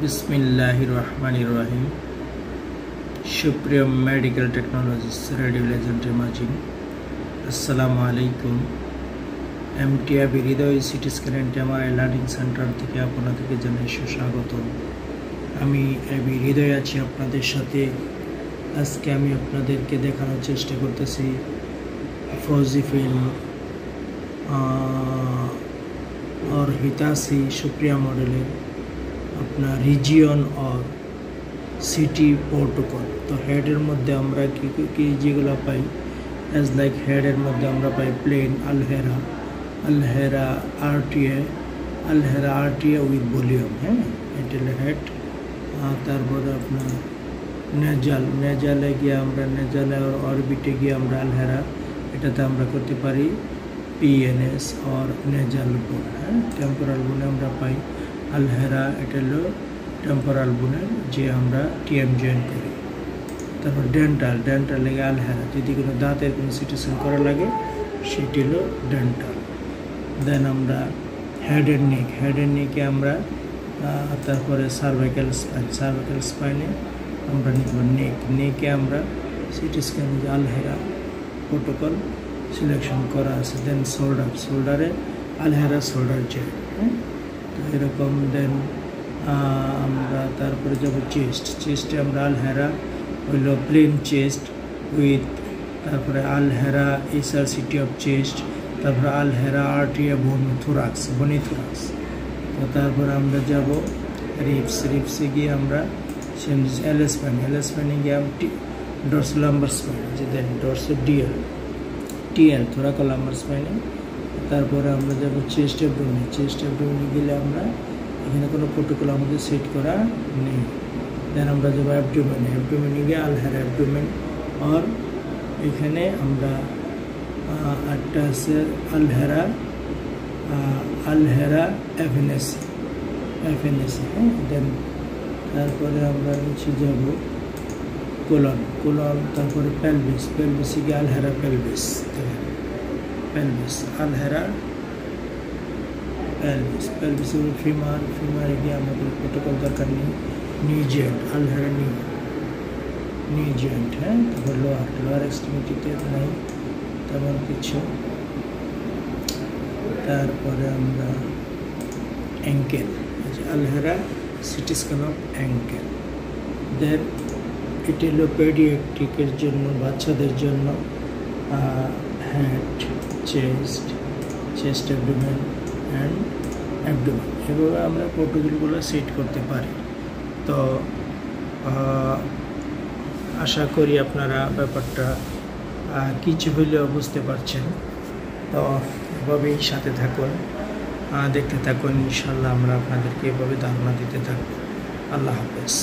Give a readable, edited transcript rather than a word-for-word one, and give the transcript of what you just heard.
বিসমিল্লাহির রহমানির রহিম। সুপ্রিয় মেডিকেল টেকনোলজিস রেডিওলজিস্ট ইমাজিং, আসসালামু আলাইকুম। এমটিআবি Hriday CT scan and MRI learning centre থেকে আপনাদেরকে জানাই সুস্বাগতম। আমি এবি হৃদয় আছি আপনাদের সাথে। আজকে আমি আপনাদেরকে দেখানোর চেষ্টা করতেছি ফৌজিফিল और हितासी सुप्रिया मॉडलेर अपना रिजियन और सिटी प्रोटोकॉल। तो हेडर मध्य আমরা কি যেগুলো পাই এজ লাইক হেডের মধ্যে আমরা পাই প্লেন আলহেরা আরটিএ উইথ ভলিউম। হ্যাঁ, এটা হেড। তারপরে আপনার নেজালে গিয়ে আমরা নেজালে অরবিটে গিয়ে আমরা আলহেরা, এটাতে আমরা করতে পারি পিএনএস और নেজাল বোন। হ্যাঁ, টেম্পোরাল বোনে আমরা পাই আলহেরা, এটা হলো টেম্পোরাল বোনে যে আমরা টিএম জয়েন করি। তারপর ডেন্টাল লেগে আলহেরা, যদি কোনো দাঁতের কোনো সিটি স্ক্যান করা লাগে সেটি হলো ডেন্টাল। দেন আমরা হেডের নেকে আমরা তারপরে সার্ভাইকাল স্পাইনে আমরা নিব নেকে আমরা সিটি স্ক্যান যে আলহেরা প্রোটোকল সিলেকশন করা আছে। দেন শোল্ডারে আলহেরা শোল্ডার জয়েন। হ্যাঁ, তো এরকম। দেন আমরা তারপরে যাব চেস্টে আমরা আলহেরা হইল প্লেন চেস্ট উইথ, তারপরে আলহেরা এসআরসিটি অফ চেস্ট, তারপরে আলহেরা আরটিএ বনি থোরাক্স। তো তারপরে আমরা যাব রিপসে গিয়ে আমরা সেম এলএসপাইনে গিয়ে ডরসোলাম্বার স্পাইন, যে দেন ডরসো টিএল থোরাকোলাম্বার স্পাইনে। তারপরে আমরা যাব চেস্ট অ্যাবডোমেনে গেলে আমরা এখানে কোনো প্রোটোকল আমাদের সেট করা নেই। দেন আমরা যাবো অ্যাবডোমেনে গিয়ে আলহেরা অ্যাবডোমেন, আর এখানে আমরা একটা আছে আলহেরা এফএনএসি। হ্যাঁ, দেন তারপরে আমরা নিচে যাব কোলন, তারপরে পেলভিসে গিয়ে আলহেরা পেলভিস, আলহেরা পেলভিসে ফিমারে গিয়ে আমাদের প্রোটোকল দরকার নেই। নি জয়েন্ট আলহেরা নি জয়েন্ট। হ্যাঁ, তারপর লোয়ার এক্সট্রিমিটিতে নাই তেমন কিছু। তারপরে আমরা অ্যাঙ্কেল, আলহেরা CT scan of ankle. Then এটি হলো পেডিয়াট্রিকের জন্য, বাচ্চাদের জন্য head, chest abdomen and abdomen. এভাবে আমরা প্রোটোকলগুলো সেট করতে পারি। তো আশা করি আপনারা ব্যাপারটা কিছু হলেও বুঝতে পারছেন। তো এভাবেই সাথে থাকুন, দেখতে থাকুন। ইনশাল্লাহ আমরা আপনাদেরকে এভাবে ধারণা দিতে থাকবো। আল্লাহ হাফেজ।